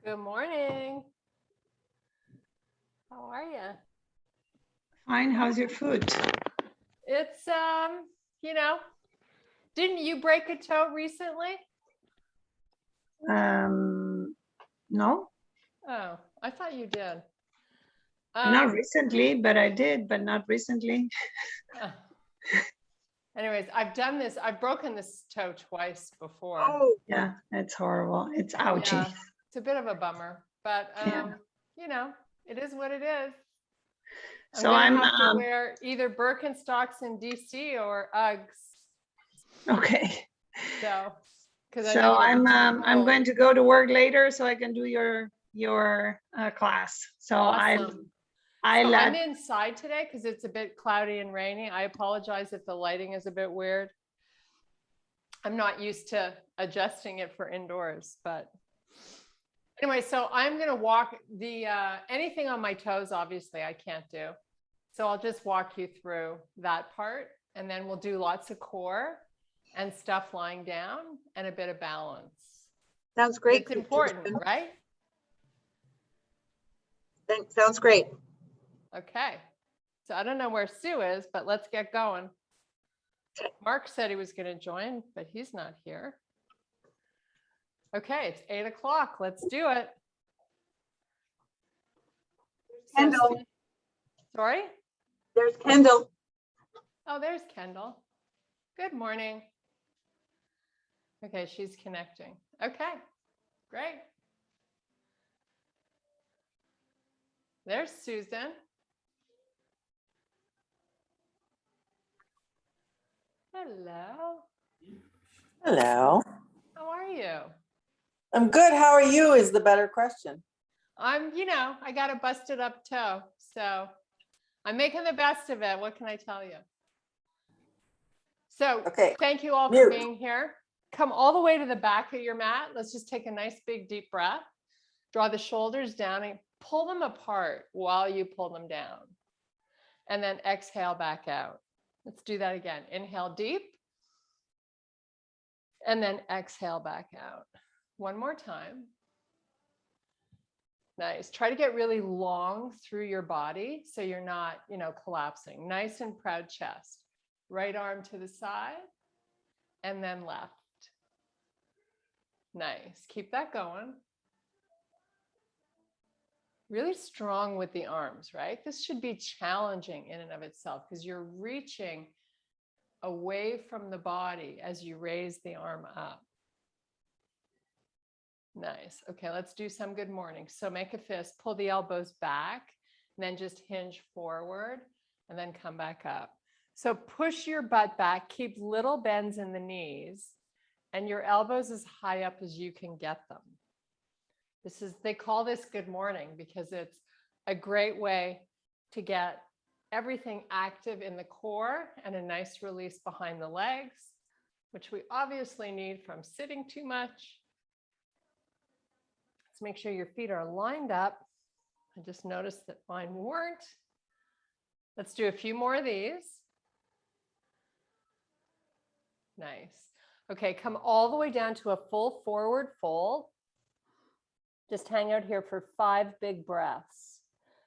Good morning. How are you? Fine. How's your foot? It's didn't you break a toe recently? No, Oh, I thought you did. not recently, but I did, but not recently. uh, Anyways, I've broken this toe twice before. Oh, yeah, it's horrible. It's ouchy. Yeah, it's a bit of a bummer, but Yeah. it is what it is. So I'm I'm gonna have to wear either Birkenstocks in DC or Uggs. okay. So, because So I'm going to go to work later so I can do your class. So awesome. I'm inside today because it's a bit cloudy and rainy. I apologize if the lighting is a bit weird. I'm not used to adjusting it for indoors, but anyway, so I'm going to walk anything on my toes, obviously I can't do. So I'll just walk you through that part, and then we'll do lots of core and stuff lying down and a bit of balance. Sounds great. It's important, right? Sounds great. Okay. So I don't know where Sue is, but let's get going. Mark said he was going to join, but he's not here. Okay, it's 8 o'clock. Let's do it. Kendall. Sorry? There's Kendall. Oh, there's Kendall. Good morning. Okay, she's connecting. Okay, great. There's Susan. Hello. Hello. How are you? I'm good. How are you is the better question. I got a busted up toe, so I'm making the best of it. What can I tell you? So Okay. Thank you all for being here. Come all the way to the back of your mat. Let's just take a nice big deep breath. Draw the shoulders down and pull them apart while you pull them down. And then exhale back out. Let's do that again. Inhale deep. And then exhale back out. One more time. Nice. Try to get really long through your body so you're not, collapsing. Nice and proud chest. Right arm to the side and then left. Nice. Keep that going. Really strong with the arms, right? This should be challenging in and of itself because you're reaching away from the body as you raise the arm up. Nice. Okay, let's do some good morning. So make a fist, pull the elbows back, and then just hinge forward and then come back up. So push your butt back, keep little bends in the knees, and your elbows as high up as you can get them. They call this good morning because it's a great way to get everything active in the core and a nice release behind the legs, which we obviously need from sitting too much. Let's make sure your feet are lined up. I just noticed that mine weren't. Let's do a few more of these. Nice. Okay, come all the way down to a full forward fold. Just hang out here for 5 big breaths.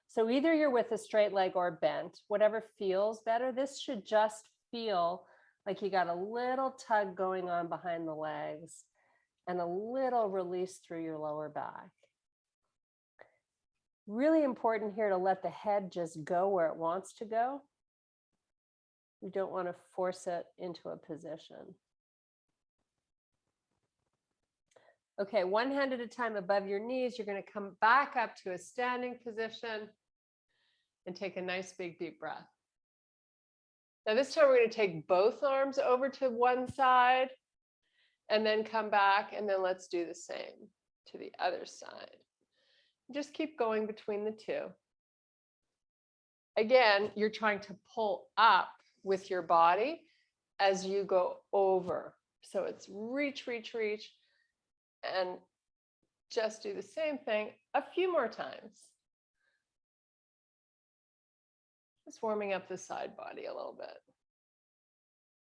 So either you're with a straight leg or bent, whatever feels better. This should just feel like you got a little tug going on behind the legs and a little release through your lower back. Really important here to let the head just go where it wants to go. You don't want to force it into a position. Okay, one hand at a time above your knees. You're going to come back up to a standing position and take a nice big deep breath. Now this time we're going to take both arms over to one side and then come back, and then let's do the same to the other side. Just keep going between the two. Again, you're trying to pull up with your body as you go over. So it's reach, reach, reach, and just do the same thing a few more times. Just warming up the side body a little bit.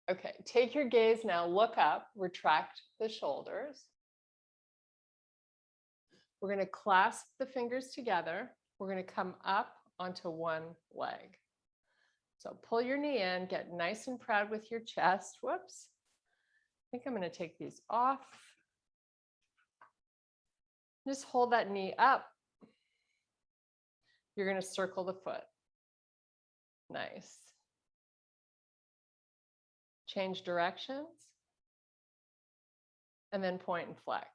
Okay, take your gaze now, look up, retract the shoulders. We're going to clasp the fingers together. We're going to come up onto one leg. So pull your knee in, get nice and proud with your chest. Whoops. I think I'm going to take these off. Just hold that knee up. You're going to circle the foot. Nice. Change directions. And then point and flex.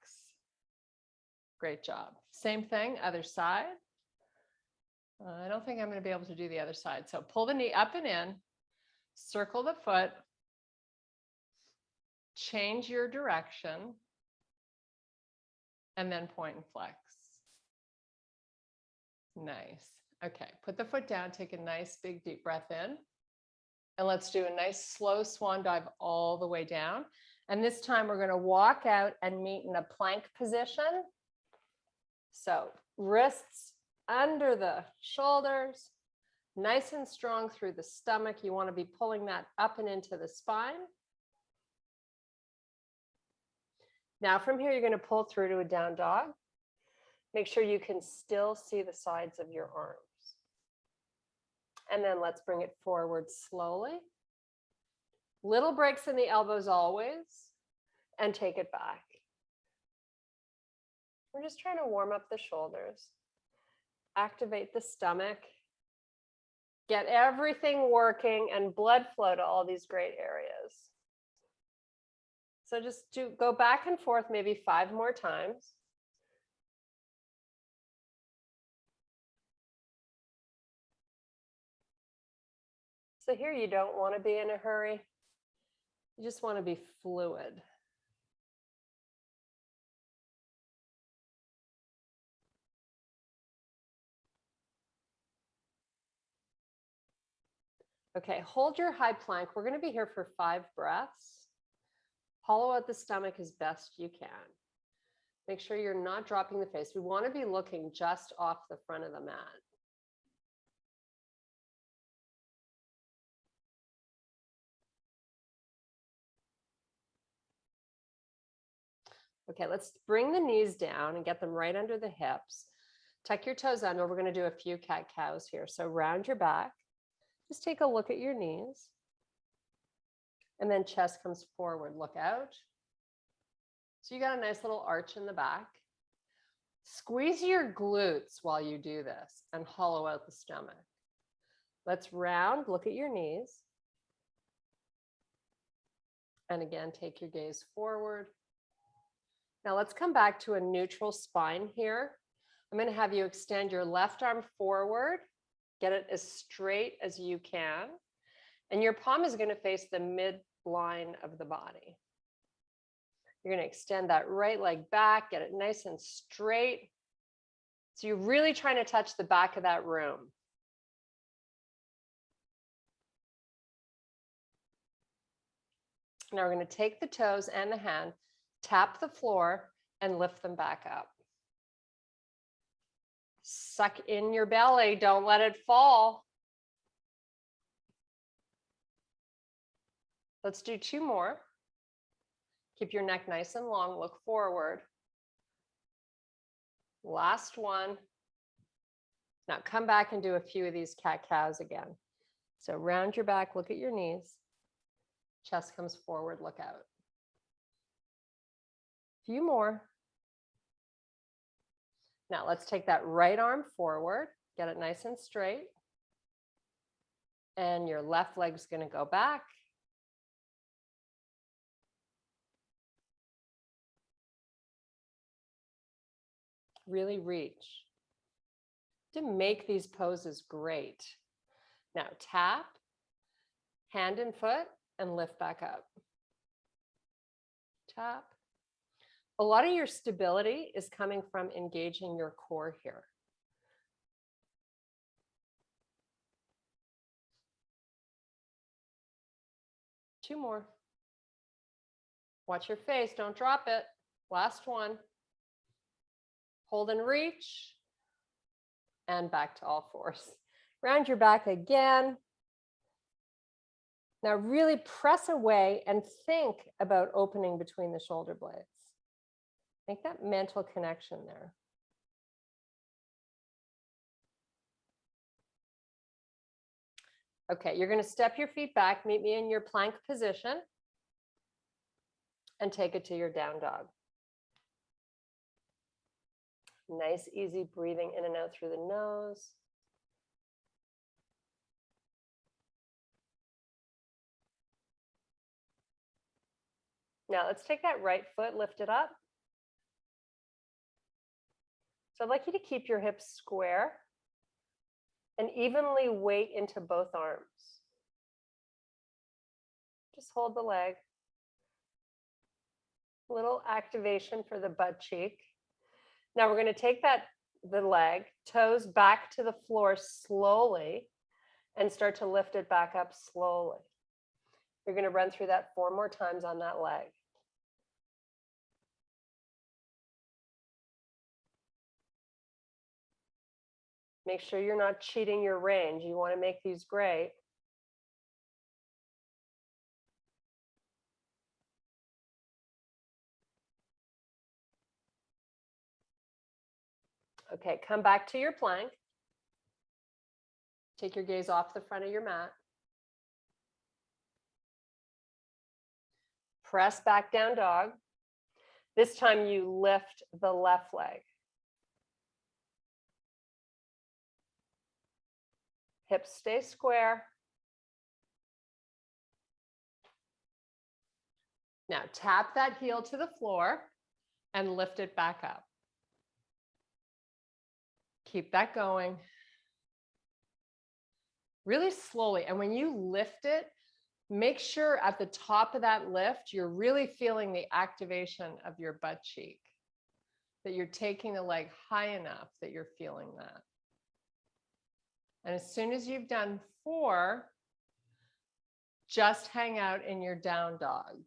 Great job. Same thing, other side. I don't think I'm going to be able to do the other side. So pull the knee up and in, circle the foot, change your direction, and then point and flex. Nice. Okay, put the foot down, take a nice big deep breath in. And let's do a nice slow swan dive all the way down. And this time we're going to walk out and meet in a plank position. So wrists under the shoulders, nice and strong through the stomach. You want to be pulling that up and into the spine. Now from here, you're going to pull through to a down dog. Make sure you can still see the sides of your arms. And then let's bring it forward slowly. Little breaks in the elbows always, and take it back. We're just trying to warm up the shoulders, activate the stomach, get everything working and blood flow to all these great areas. So just go back and forth maybe 5 more times. So here you don't want to be in a hurry. You just want to be fluid. Okay, hold your high plank. We're going to be here for 5 breaths. Hollow out the stomach as best you can. Make sure you're not dropping the face. We want to be looking just off the front of the mat. Okay, let's bring the knees down and get them right under the hips. Tuck your toes under. We're going to do a few cat-cows here. So round your back. Just take a look at your knees. And then chest comes forward. Look out. So you got a nice little arch in the back. Squeeze your glutes while you do this and hollow out the stomach. Let's round. Look at your knees. And again, take your gaze forward. Now let's come back to a neutral spine here. I'm going to have you extend your left arm forward, get it as straight as you can. And your palm is going to face the midline of the body. You're going to extend that right leg back, get it nice and straight. So you're really trying to touch the back of that room. Now we're going to take the toes and the hand, tap the floor, and lift them back up. Suck in your belly, don't let it fall. Let's do 2 more. Keep your neck nice and long, look forward. Last one. Now come back and do a few of these cat-cows again. So round your back, look at your knees. Chest comes forward, look out. Few more. Now let's take that right arm forward, get it nice and straight. And your left leg's going to go back. Really reach. To make these poses great. Now tap, hand and foot, and lift back up. Tap. A lot of your stability is coming from engaging your core here. Two more. Watch your face, don't drop it. Last one. Hold and reach. And back to all 4s. Round your back again. Now really press away and think about opening between the shoulder blades. Make that mental connection there. Okay, you're going to step your feet back, meet me in your plank position, and take it to your down dog. Nice, easy breathing in and out through the nose. Now let's take that right foot, lift it up. So I'd like you to keep your hips square and evenly weight into both arms. Just hold the leg. Little activation for the butt cheek. Now we're going to take the leg, toes back to the floor slowly, and start to lift it back up slowly. You're going to run through that 4 more times on that leg. Make sure you're not cheating your range. You want to make these great. Okay, come back to your plank. Take your gaze off the front of your mat. Press back down dog. This time you lift the left leg. Hips stay square. Now tap that heel to the floor and lift it back up. Keep that going. Really slowly. And when you lift it, make sure at the top of that lift, you're really feeling the activation of your butt cheek, that you're taking the leg high enough that you're feeling that. And as soon as you've done 4, just hang out in your down dog.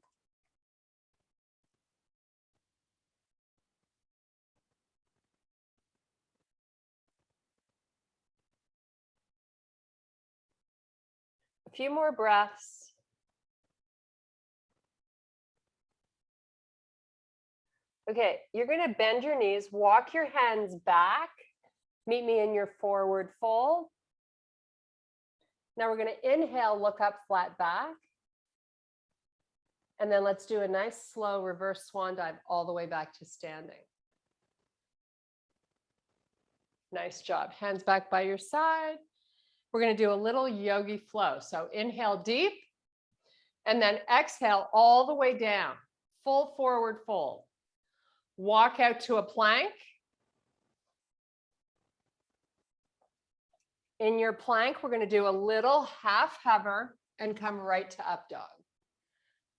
A few more breaths. Okay, you're going to bend your knees, walk your hands back, meet me in your forward fold. Now we're going to inhale, look up, flat back. And then let's do a nice slow reverse swan dive all the way back to standing. Nice job. Hands back by your side. We're going to do a little yogi flow. So inhale deep and then exhale all the way down. Full forward fold. Walk out to a plank. In your plank, we're going to do a little half hover and come right to up dog.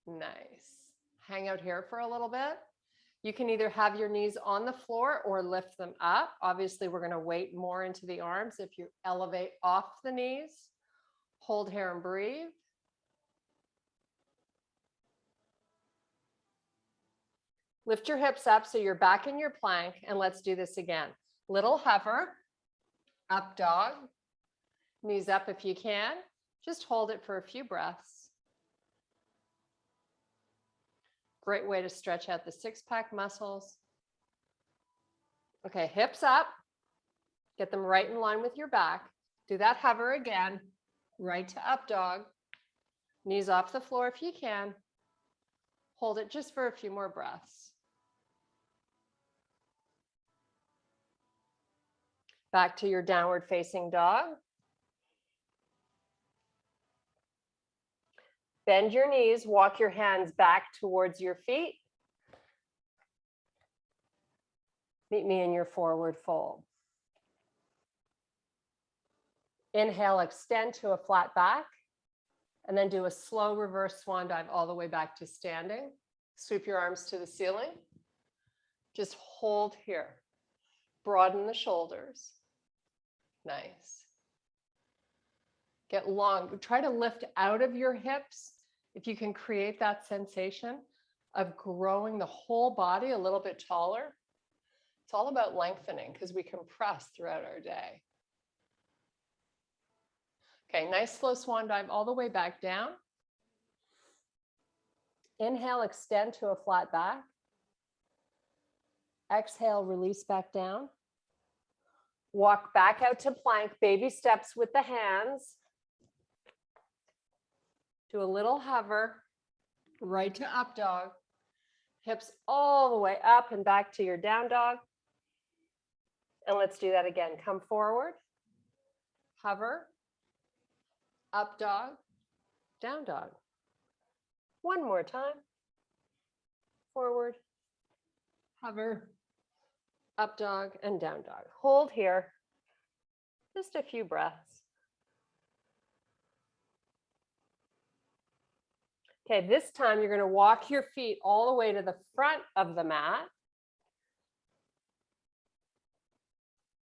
Nice. Hang out here for a little bit. You can either have your knees on the floor or lift them up. Obviously, we're going to weight more into the arms. If you elevate off the knees, hold here and breathe. Lift your hips up so you're back in your plank, and let's do this again. Little hover, up dog, knees up if you can. Just hold it for a few breaths. Great way to stretch out the 6-pack muscles. Okay, hips up. Get them right in line with your back. Do that hover again, right to up dog. Knees off the floor if you can. Hold it just for a few more breaths. Back to your downward facing dog. Bend your knees, walk your hands back towards your feet. Meet me in your forward fold. Inhale, extend to a flat back, and then do a slow reverse swan dive all the way back to standing. Sweep your arms to the ceiling. Just hold here. Broaden the shoulders. Nice. Get long. Try to lift out of your hips. If you can create that sensation of growing the whole body a little bit taller. It's all about lengthening because we compress throughout our day. Okay, nice slow swan dive all the way back down. Inhale, extend to a flat back. Exhale, release back down. Walk back out to plank, baby steps with the hands. Do a little hover, right to up dog. Hips all the way up and back to your down dog. And let's do that again. Come forward, hover, up dog, down dog. One more time. Forward, hover, up dog, and down dog. Hold here. Just a few breaths. Okay, this time you're going to walk your feet all the way to the front of the mat.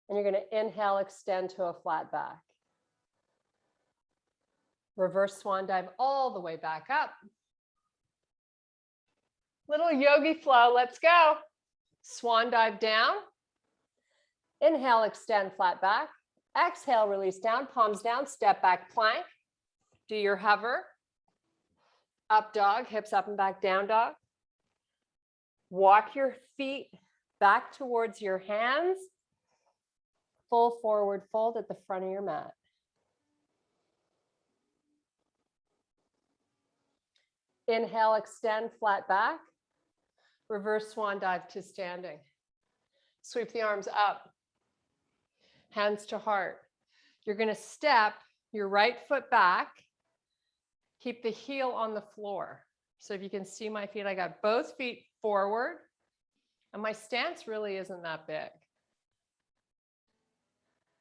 And you're going to inhale, extend to a flat back. Reverse swan dive all the way back up. Little yogi flow, let's go. Swan dive down. Inhale, extend, flat back. Exhale, release down, palms down, step back, plank. Do your hover. Up dog, hips up and back, down dog. Walk your feet back towards your hands. Full forward fold at the front of your mat. Inhale, extend, flat back. Reverse swan dive to standing. Sweep the arms up. Hands to heart. You're going to step your right foot back. Keep the heel on the floor. So if you can see my feet, I got both feet forward. And my stance really isn't that big.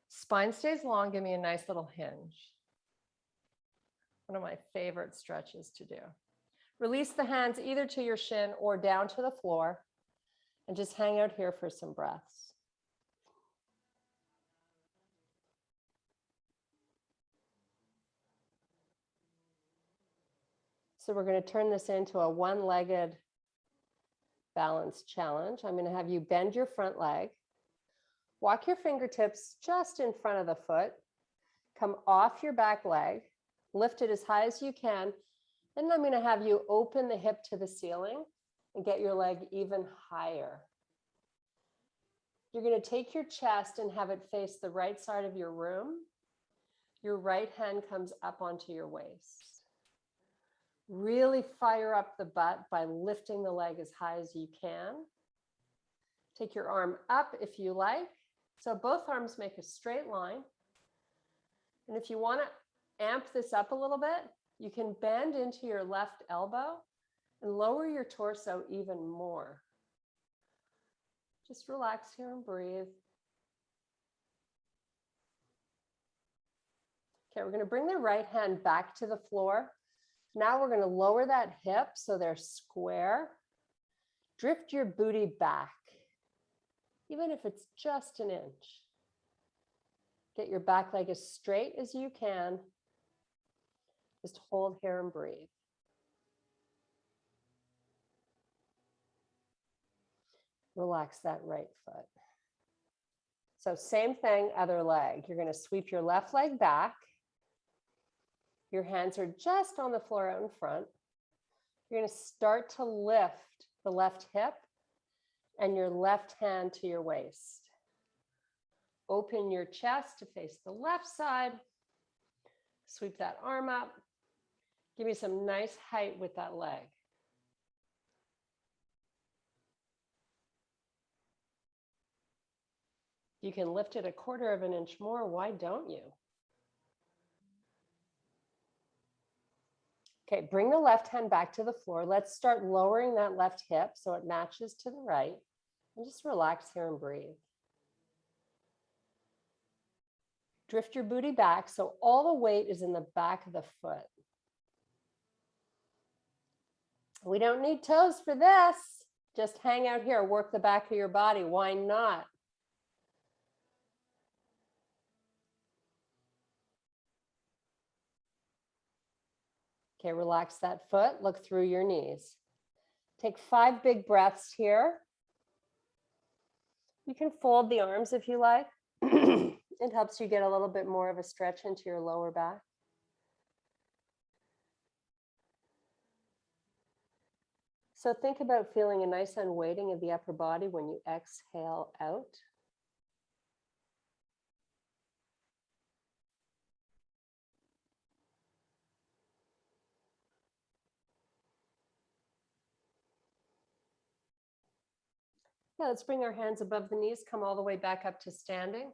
Spine stays long. Give me a nice little hinge. One of my favorite stretches to do. Release the hands either to your shin or down to the floor. And just hang out here for some breaths. So we're going to turn this into a one-legged balance challenge. I'm going to have you bend your front leg. Walk your fingertips just in front of the foot. Come off your back leg. Lift it as high as you can. Then I'm going to have you open the hip to the ceiling and get your leg even higher. You're going to take your chest and have it face the right side of your room. Your right hand comes up onto your waist. Really fire up the butt by lifting the leg as high as you can. Take your arm up if you like. So both arms make a straight line. And if you want to amp this up a little bit, you can bend into your left elbow and lower your torso even more. Just relax here and breathe. Okay, we're going to bring the right hand back to the floor. Now we're going to lower that hip so they're square. Drift your booty back, even if it's just an inch. Get your back leg as straight as you can. Just hold here and breathe. Relax that right foot. So same thing, other leg. You're going to sweep your left leg back. Your hands are just on the floor out in front. You're going to start to lift the left hip and your left hand to your waist. Open your chest to face the left side. Sweep that arm up. Give me some nice height with that leg. You can lift it 1/4 of an inch more. Why don't you? Okay, bring the left hand back to the floor. Let's start lowering that left hip so it matches to the right. And just relax here and breathe. Drift your booty back so all the weight is in the back of the foot. We don't need toes for this. Just hang out here, work the back of your body. Why not? Okay, relax that foot, look through your knees. Take 5 big breaths here. You can fold the arms if you like. It helps you get a little bit more of a stretch into your lower back. So think about feeling a nice unweighting of the upper body when you exhale out. Yeah, let's bring our hands above the knees, come all the way back up to standing.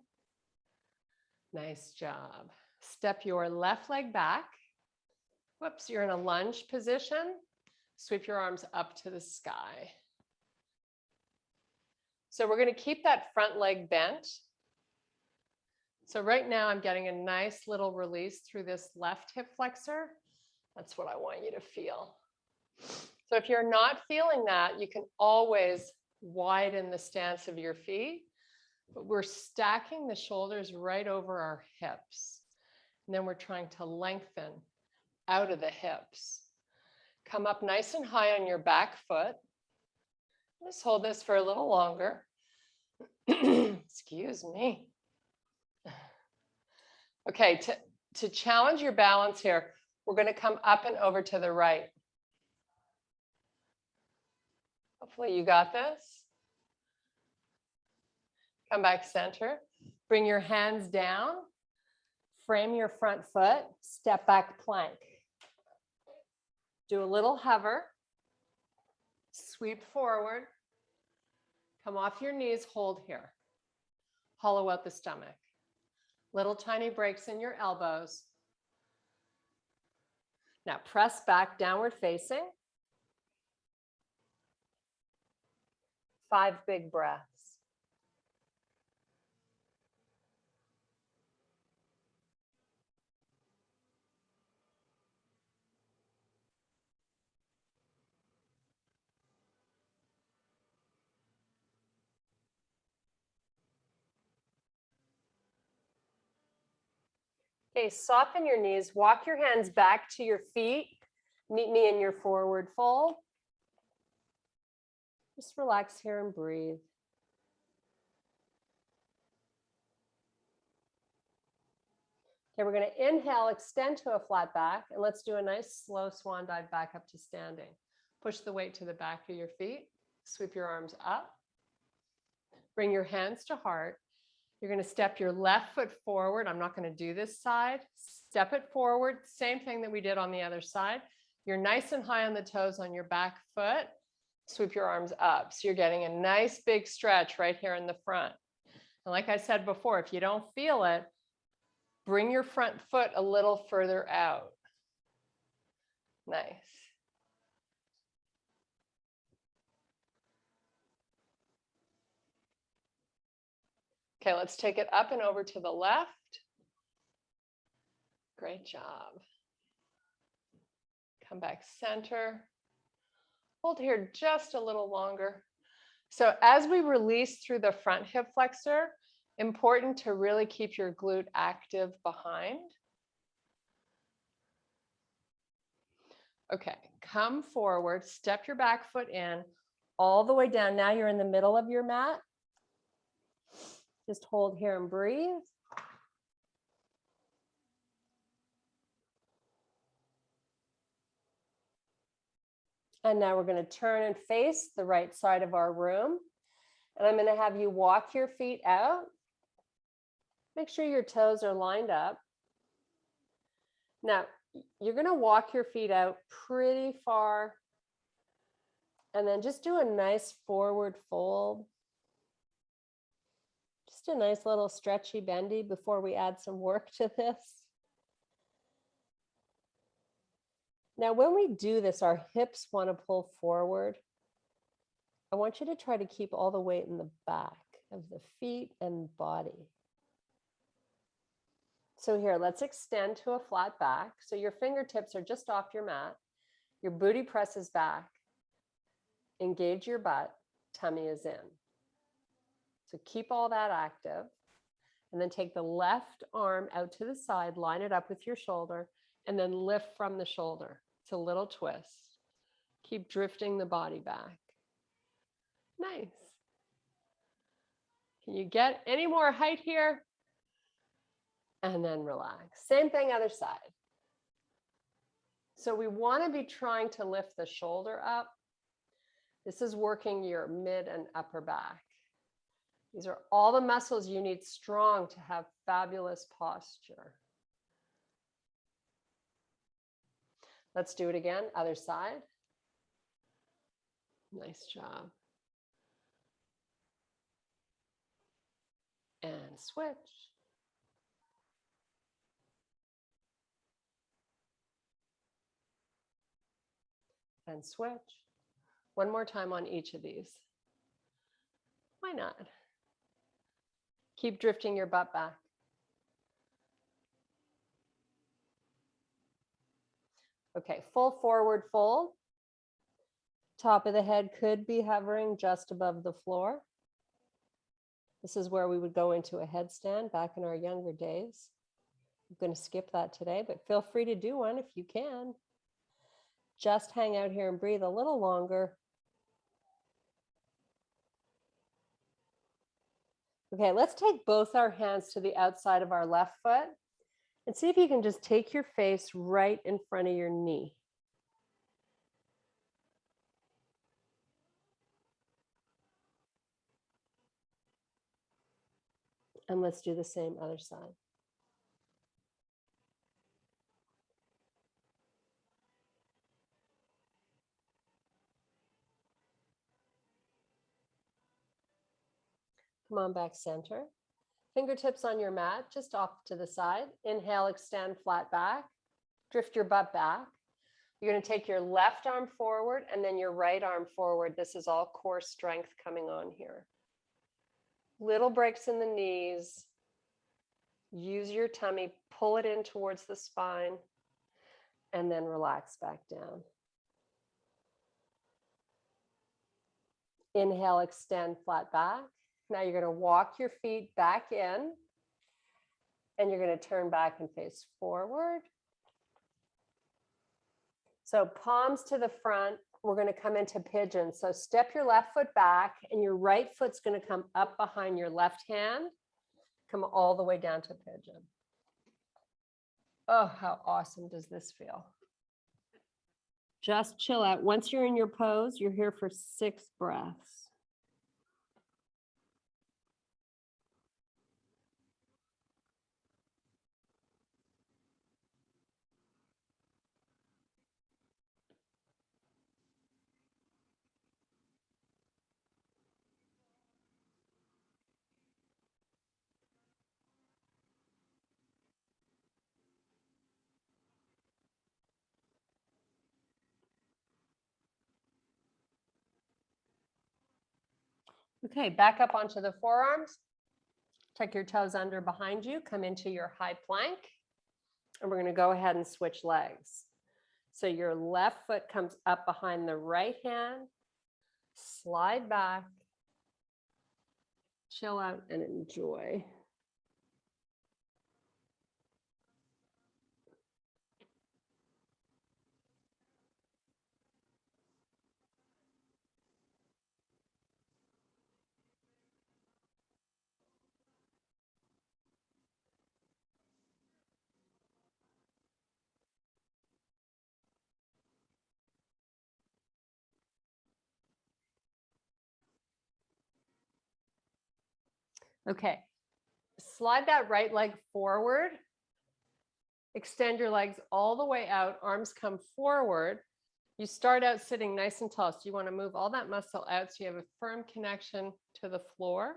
Nice job. Step your left leg back. Whoops, you're in a lunge position. Sweep your arms up to the sky. So we're going to keep that front leg bent. So right now I'm getting a nice little release through this left hip flexor. That's what I want you to feel. So if you're not feeling that, you can always widen the stance of your feet, but we're stacking the shoulders right over our hips. And then we're trying to lengthen out of the hips. Come up nice and high on your back foot. Just hold this for a little longer. Excuse me. Okay, to challenge your balance here, we're going to come up and over to the right. Hopefully you got this. Come back center. Bring your hands down. Frame your front foot. Step back plank. Do a little hover. Sweep forward. Come off your knees. Hold here. Hollow out the stomach. Little tiny breaks in your elbows. Now press back, downward facing. 5 big breaths. Okay, soften your knees, walk your hands back to your feet, meet me in your forward fold. Just relax here and breathe. Okay, we're going to inhale, extend to a flat back, and let's do a nice slow swan dive back up to standing. Push the weight to the back of your feet, sweep your arms up, bring your hands to heart. You're going to step your left foot forward. I'm not going to do this side. Step it forward. Same thing that we did on the other side. You're nice and high on the toes on your back foot. Sweep your arms up. So you're getting a nice big stretch right here in the front. And like I said before, if you don't feel it, bring your front foot a little further out. Nice. Okay, let's take it up and over to the left. Great job. Come back center. Hold here just a little longer. So as we release through the front hip flexor, important to really keep your glute active behind. Okay, come forward, step your back foot in, all the way down. Now you're in the middle of your mat. Just hold here and breathe. And now we're going to turn and face the right side of our room. And I'm going to have you walk your feet out. Make sure your toes are lined up. Now, you're going to walk your feet out pretty far. And then just do a nice forward fold. Just a nice little stretchy bendy before we add some work to this. Now, when we do this, our hips want to pull forward. I want you to try to keep all the weight in the back of the feet and body. So here, let's extend to a flat back. So your fingertips are just off your mat. Your booty presses back. Engage your butt. Tummy is in. So keep all that active. And then take the left arm out to the side, line it up with your shoulder, and then lift from the shoulder. It's a little twist. Keep drifting the body back. Nice. Can you get any more height here? And then relax. Same thing, other side. So we want to be trying to lift the shoulder up. This is working your mid and upper back. These are all the muscles you need strong to have fabulous posture. Let's do it again, other side. Nice job. and switch. And switch. One more time on each of these. Why not? Keep drifting your butt back. Okay, full forward fold. Top of the head could be hovering just above the floor. This is where we would go into a headstand back in our younger days. I'm going to skip that today, but feel free to do one if you can. Just hang out here and breathe a little longer. Okay, let's take both our hands to the outside of our left foot and see if you can just take your face right in front of your knee. And let's do the same other side. Come on back center. Fingertips on your mat, just off to the side. Inhale, extend flat back. Drift your butt back. You're going to take your left arm forward and then your right arm forward. This is all core strength coming on here. Little breaks in the knees. Use your tummy, pull it in towards the spine, and then relax back down. Inhale, extend flat back. Now you're going to walk your feet back in, and you're going to turn back and face forward. So palms to the front, we're going to come into pigeon. So step your left foot back, and your right foot's going to come up behind your left hand. Come all the way down to pigeon. Oh, how awesome does this feel? Just chill out. Once you're in your pose, you're here for 6 breaths. Okay, back up onto the forearms. Tuck your toes under behind you. Come into your high plank. And we're going to go ahead and switch legs. So your left foot comes up behind the right hand. Slide back. Chill out and enjoy. Okay, slide that right leg forward. Extend your legs all the way out, arms come forward. You start out sitting nice and tall. So you want to move all that muscle out so you have a firm connection to the floor.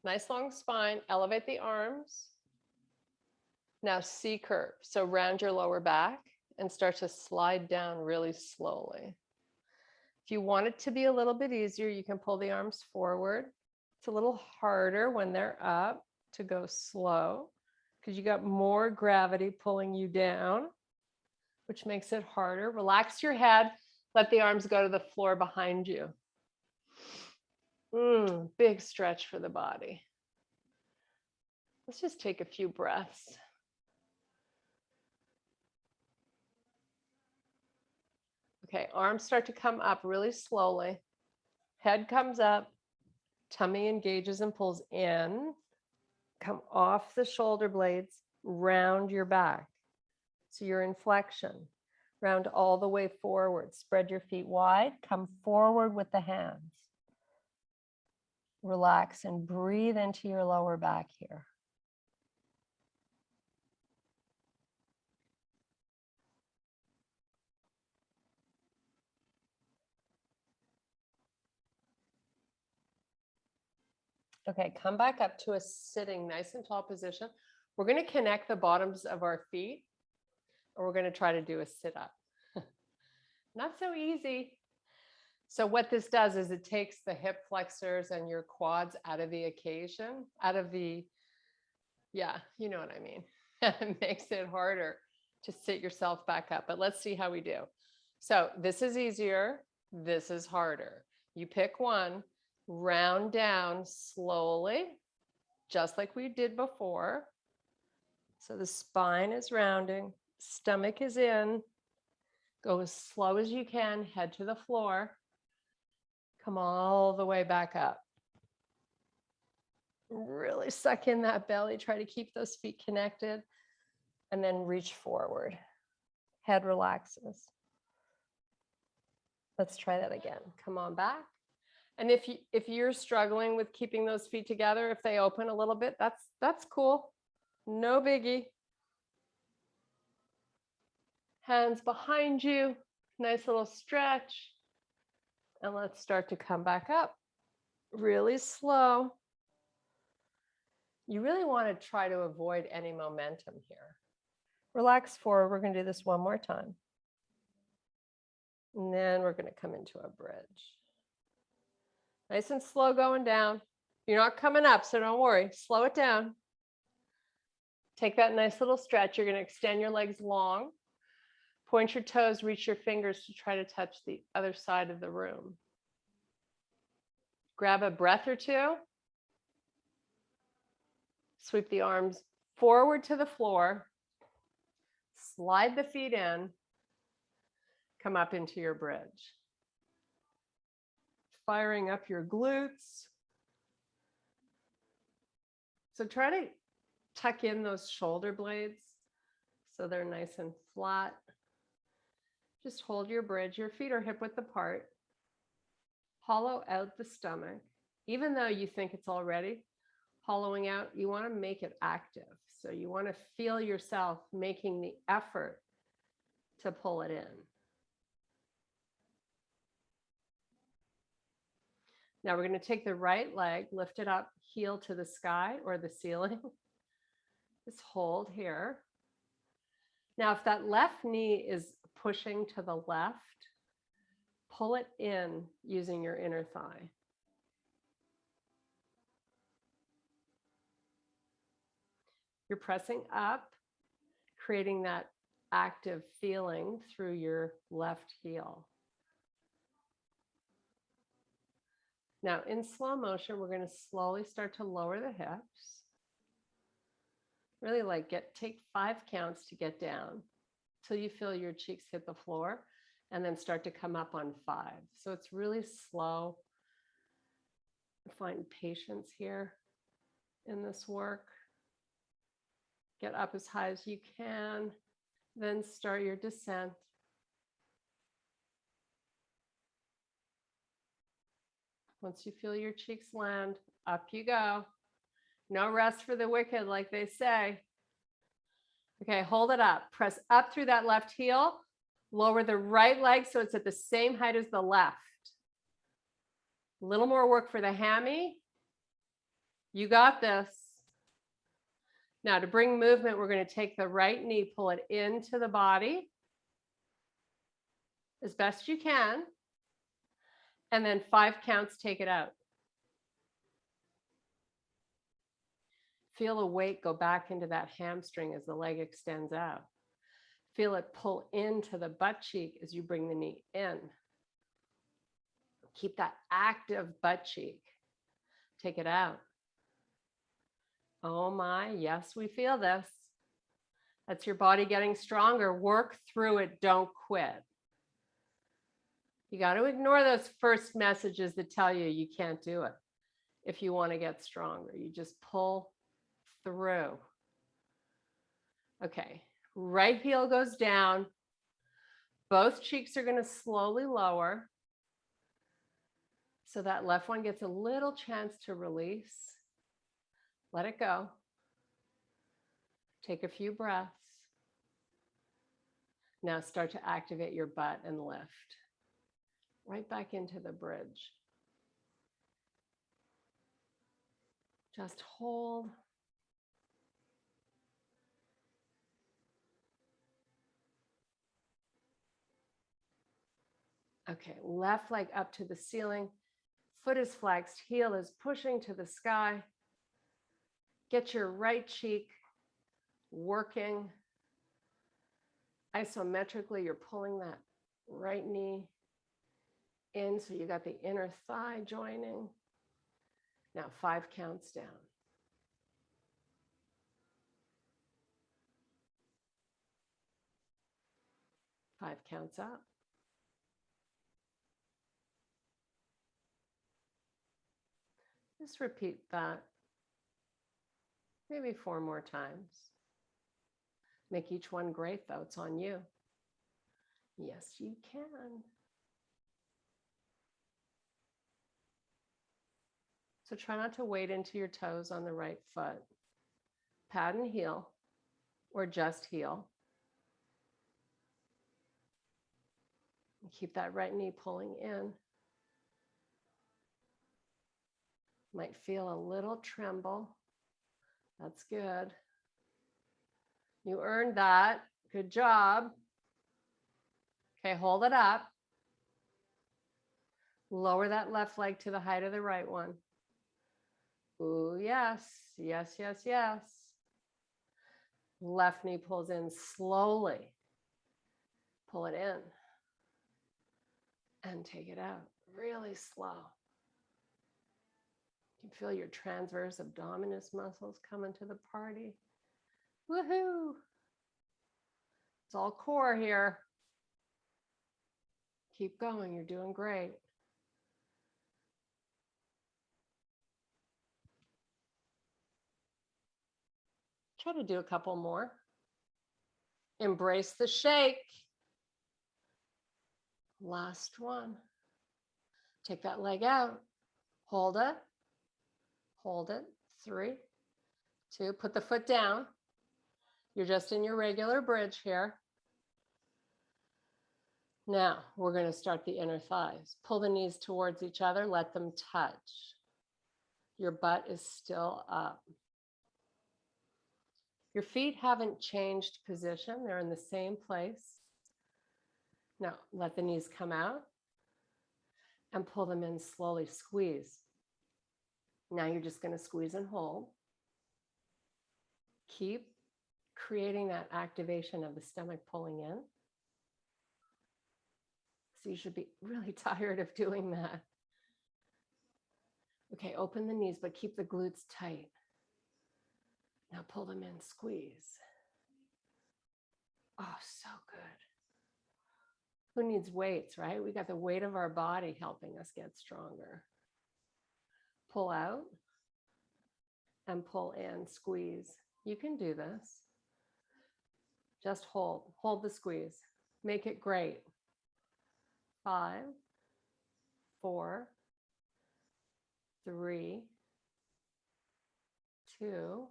Nice long spine, elevate the arms. Now C curve. So round your lower back and start to slide down really slowly. If you want it to be a little bit easier, you can pull the arms forward. It's a little harder when they're up to go slow because you got more gravity pulling you down, which makes it harder. Relax your head. Let the arms go to the floor behind you. Big stretch for the body. Let's just take a few breaths. Okay, arms start to come up really slowly. Head comes up, tummy engages and pulls in. Come off the shoulder blades, round your back. So your inflection, round all the way forward. Spread your feet wide, come forward with the hands. Relax and breathe into your lower back here. Okay, come back up to a sitting nice and tall position. We're going to connect the bottoms of our feet, and we're going to try to do a sit up. Not so easy. So what this does is it takes the hip flexors and your quads out of the occasion, out of the, yeah, you know what I mean. It makes it harder to sit yourself back up, but let's see how we do. So this is easier. This is harder. You pick one, round down slowly, just like we did before. So the spine is rounding, stomach is in. Go as slow as you can, head to the floor. Come all the way back up. Really suck in that belly. Try to keep those feet connected and then reach forward. Head relaxes. Let's try that again. Come on back. And if you're struggling with keeping those feet together, if they open a little bit, that's cool. No biggie. Hands behind you. Nice little stretch. And let's start to come back up. Really slow. You really want to try to avoid any momentum here. Relax forward. We're going to do this one more time. And then we're going to come into a bridge. Nice and slow going down. You're not coming up, so don't worry. Slow it down. Take that nice little stretch. You're going to extend your legs long. Point your toes, reach your fingers to try to touch the other side of the room. Grab a breath or two. Sweep the arms forward to the floor. Slide the feet in. Come up into your bridge. Firing up your glutes. So try to tuck in those shoulder blades so they're nice and flat. Just hold your bridge. Your feet are hip width apart. Hollow out the stomach. Even though you think it's already hollowing out, you want to make it active. So you want to feel yourself making the effort to pull it in. Now we're going to take the right leg, lift it up, heel to the sky or the ceiling. Just hold here. Now, if that left knee is pushing to the left, pull it in using your inner thigh. You're pressing up, creating that active feeling through your left heel. Now, in slow motion, we're going to slowly start to lower the hips. Really take 5 counts to get down till you feel your cheeks hit the floor, and then start to come up on 5. So it's really slow. Find patience here in this work. Get up as high as you can, then start your descent. Once you feel your cheeks land, up you go. No rest for the wicked, like they say. Okay, hold it up. Press up through that left heel. Lower the right leg so it's at the same height as the left. A little more work for the hammy. You got this. Now to bring movement, we're going to take the right knee, pull it into the body as best you can. And then 5 counts, take it out. Feel the weight go back into that hamstring as the leg extends out. Feel it pull into the butt cheek as you bring the knee in. Keep that active butt cheek. Take it out. Oh my, yes, we feel this. That's your body getting stronger. Work through it, don't quit. You got to ignore those first messages that tell you you can't do it. If you want to get stronger, you just pull through. Okay, right heel goes down. Both cheeks are going to slowly lower. So that left one gets a little chance to release. Let it go. Take a few breaths. Now start to activate your butt and lift. Right back into the bridge. Just hold. Okay, left leg up to the ceiling. Foot is flexed, heel is pushing to the sky. Get your right cheek working. Isometrically, you're pulling that right knee in, so you got the inner thigh joining. Now 5 counts down. 5 counts up. Just repeat that maybe 4 more times. Make each one great, though. It's on you. Yes, you can. So try not to wade into your toes on the right foot. Pad and heel, or just heel. And keep that right knee pulling in. Might feel a little tremble. That's good. You earned that. Good job. Okay, hold it up. Lower that left leg to the height of the right one. Ooh, yes, yes, yes, yes. Left knee pulls in slowly. Pull it in. And take it out really slow. You can feel your transverse abdominis muscles coming to the party. Woohoo! It's all core here. Keep going, you're doing great. Try to do a couple more. Embrace the shake. Last one. Take that leg out. Hold it. Hold it. 3, 2. Put the foot down. You're just in your regular bridge here. Now we're going to start the inner thighs. Pull the knees towards each other. Let them touch. Your butt is still up. Your feet haven't changed position. They're in the same place. Now let the knees come out and pull them in slowly. Squeeze. Now you're just going to squeeze and hold. Keep creating that activation of the stomach pulling in. So you should be really tired of doing that. Okay, open the knees, but keep the glutes tight. Now pull them in, squeeze. Oh, so good. Who needs weights, right? We got the weight of our body helping us get stronger. Pull out and pull in, squeeze. You can do this. Just hold the squeeze. Make it great. 5, 4, 3, 2,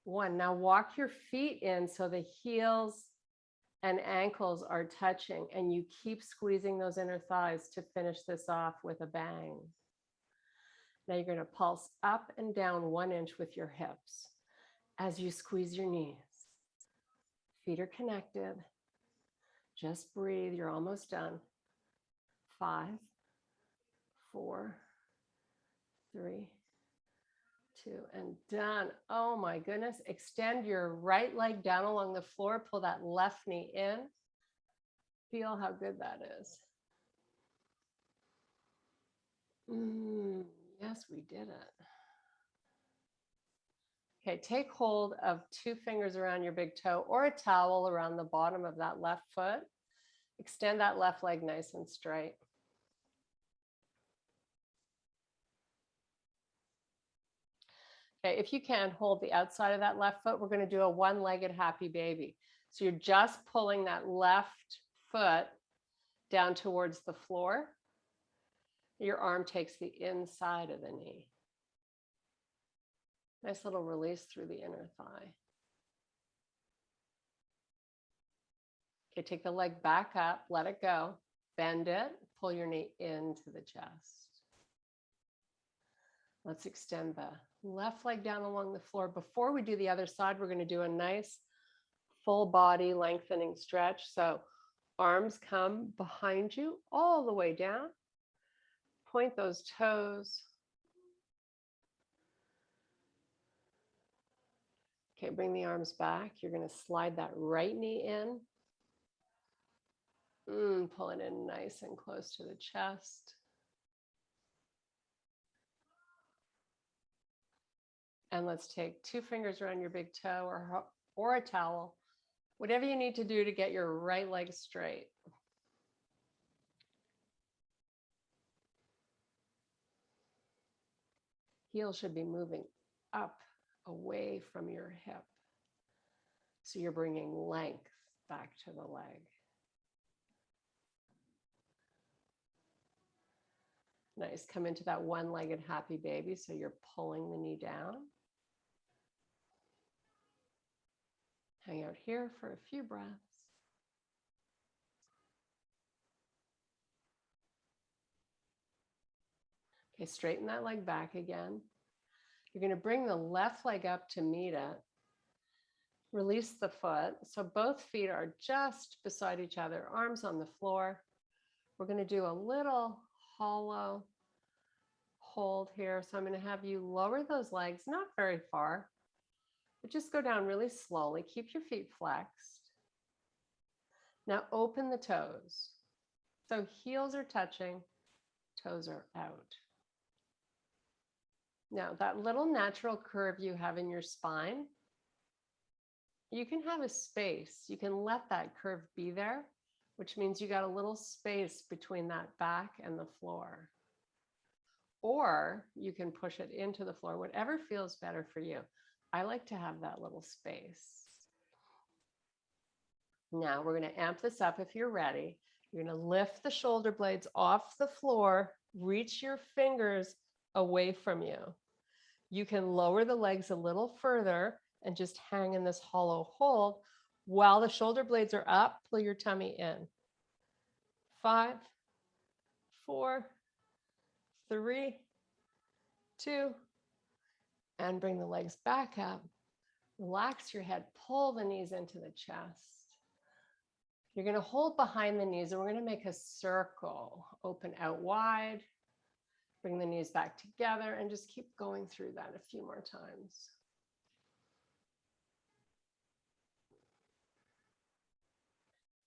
1. Now walk your feet in so the heels and ankles are touching, and you keep squeezing those inner thighs to finish this off with a bang. Now you're going to pulse up and down 1 inch with your hips as you squeeze your knees. Feet are connected. Just breathe. You're almost done. 5, 4, 3, 2, and done. Oh my goodness. Extend your right leg down along the floor. Pull that left knee in. Feel how good that is. Yes, we did it. Okay, take hold of 2 fingers around your big toe or a towel around the bottom of that left foot. Extend that left leg nice and straight. Okay, if you can, hold the outside of that left foot. We're going to do a one-legged happy baby. So you're just pulling that left foot down towards the floor. Your arm takes the inside of the knee. Nice little release through the inner thigh. Okay, take the leg back up, let it go, bend it, pull your knee into the chest. Let's extend the left leg down along the floor. Before we do the other side, we're going to do a nice full body lengthening stretch. So arms come behind you all the way down. Point those toes. Okay, bring the arms back. You're going to slide that right knee in. Pull it in nice and close to the chest. And let's take 2 fingers around your big toe or a towel, whatever you need to do to get your right leg straight. Heel should be moving up away from your hip. So you're bringing length back to the leg. Nice. Come into that one-legged happy baby. So you're pulling the knee down. Hang out here for a few breaths. Okay, straighten that leg back again. You're going to bring the left leg up to meet it. Release the foot. So both feet are just beside each other, arms on the floor. We're going to do a little hollow hold here. So I'm going to have you lower those legs, not very far, but just go down really slowly. Keep your feet flexed. Now open the toes. So heels are touching, toes are out. Now that little natural curve you have in your spine, you can have a space. You can let that curve be there, which means you got a little space between that back and the floor. Or you can push it into the floor, whatever feels better for you. I like to have that little space. Now we're going to amp this up if you're ready. You're going to lift the shoulder blades off the floor, reach your fingers away from you. You can lower the legs a little further and just hang in this hollow hold while the shoulder blades are up. Pull your tummy in. 5, 4, 3, 2, and bring the legs back up. Relax your head, pull the knees into the chest. You're going to hold behind the knees and we're going to make a circle. Open out wide, bring the knees back together and just keep going through that a few more times.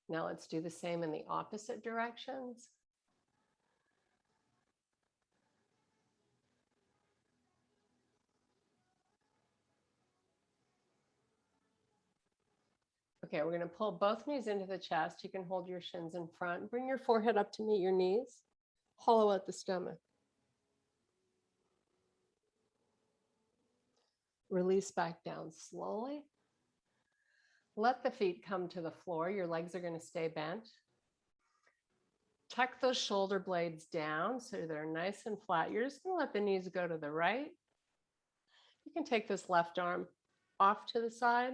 Now let's do the same in the opposite directions. Okay, we're going to pull both knees into the chest. You can hold your shins in front. Bring your forehead up to meet your knees. Hollow out the stomach. Release back down slowly. Let the feet come to the floor. Your legs are going to stay bent. Tuck those shoulder blades down so they're nice and flat. You're just going to let the knees go to the right. You can take this left arm off to the side,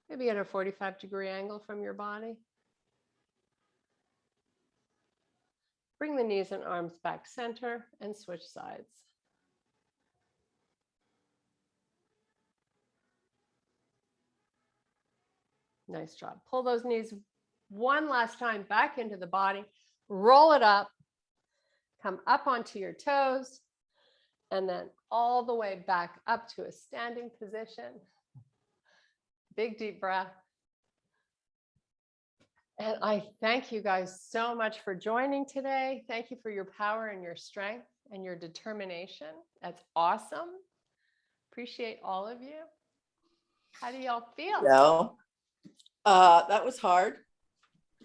maybe at a 45-degree angle from your body. Bring the knees and arms back center and switch sides. Nice job. Pull those knees one last time back into the body. Roll it up. Come up onto your toes. And then all the way back up to a standing position. Big deep breath. And I thank you guys so much for joining today. Thank you for your power and your strength and your determination. That's awesome. Appreciate all of you. How do y'all feel? No. That was hard.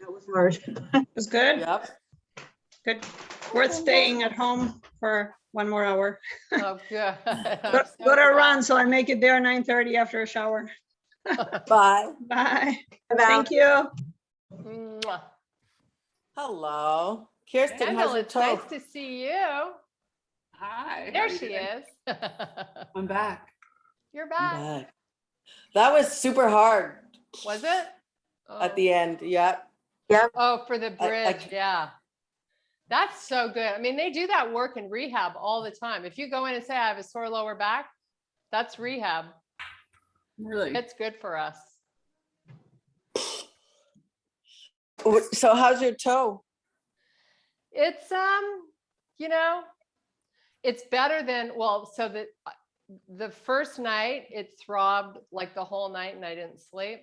That was hard. It was good. Yep. Good. Worth staying at home for 1 more hour. Oh, good. Go to run, so I make it there 9:30 after a shower. Bye. Bye. About Thank you. Mwah. Hello. Kirsten, how's Kendall, your it's toe? nice to see you. Hi. There she is. I'm back. You're I'm back. back. That was super hard Was it? at the end. Yep. Oh, for the I- bridge. Yeah. That's so good. I mean, they do that work in rehab all the time. If you go in and say, I have a sore lower back, that's rehab. Really? It's good for us. So how's your toe? It's, you know, it's better than, well, so the first night it throbbed like the whole night and I didn't sleep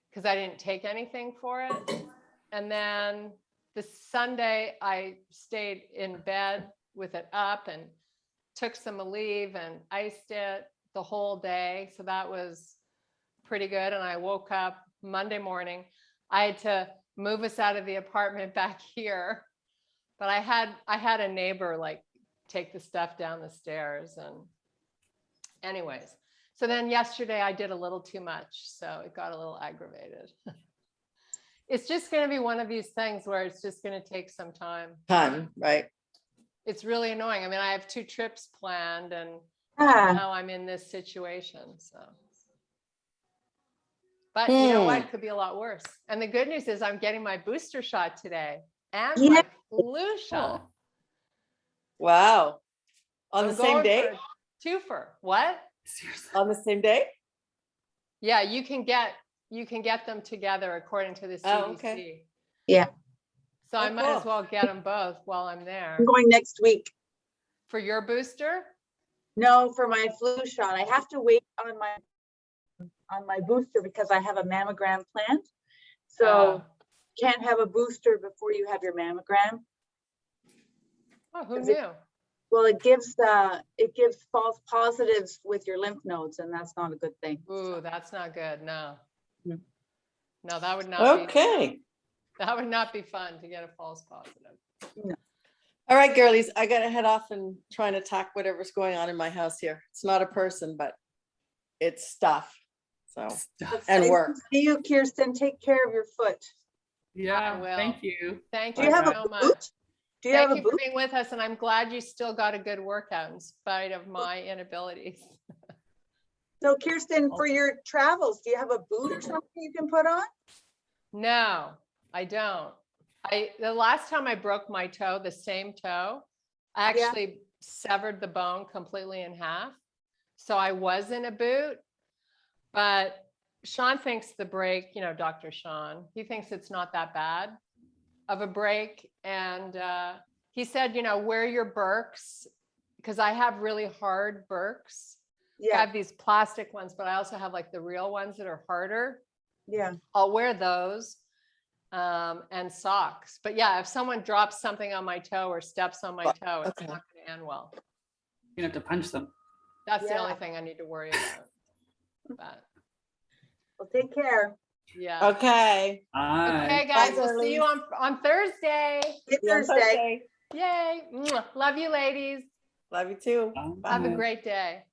because I didn't take anything for it. And then the Sunday I stayed in bed with it up and took some Aleve and iced it the whole day. So that was pretty good. And I woke up Monday morning. I had to move us out of the apartment back here. But I had a neighbor like take the stuff down the stairs and anyways. So then yesterday I did a little too much. So it got a little aggravated. It's just going to be one of these things where it's just going to take some time. Right? It's really annoying. I mean, I have 2 trips planned and now I'm in this situation. So, but you know what? It could be a lot worse. And the good news is I'm getting my booster shot today and my flu shot. Wow. On I'm the same going day? for a twofer. What? Seriously. On the same day? Yeah, you can get them together according to the CDC. Oh, okay. Yeah. So I Oh, might as cool. well get them both while I'm there. I'm going next week. For your booster? No, for my flu shot. I have to wait on my booster because I have a mammogram planned. So can't have a booster before you have your mammogram. Oh, who Is it- knew? Well, it gives false positives with your lymph nodes, and that's not a good thing. Ooh, that's not good. No. Mm. No, that would not be, Okay. that would not be fun to get a false positive. All right, girlies, I gotta head off and try and attack whatever's going on in my house here. It's not a person, but it's stuff. So, Stuff. and Nice work. to see you, Kirsten. Take care of your foot. Yeah, will. thank you. Thank Do you you have so a much. boot? Do you Thank have you a for boot? being with us, and I'm glad you still got a good workout in spite of my inabilities. So Kirsten, for your travels, do you have a boot or something you can put on? No, I don't. The last time I broke my toe, the same toe, I Yeah. actually severed the bone completely in half. So I was in a boot, but Sean thinks the break, you know, Dr. Sean, he thinks it's not that bad of a break. And he said, you know, wear your Birks, because I have really hard Birks. I Yeah, have these plastic ones, but I also have like the real ones that are harder. yeah. I'll wear those and socks. But yeah, if someone drops something on my toe or steps on my toe, it's Okay. not going to end well. You have to punch them. That's the only Yeah. thing I need to worry about. But Well, take care. yeah. Okay. Bye. Okay, guys, Bye, we'll see you on Thursday. Good See you on Thursday. Yay. Mwah. Love you, ladies. Love you too. Have a Bye. great day.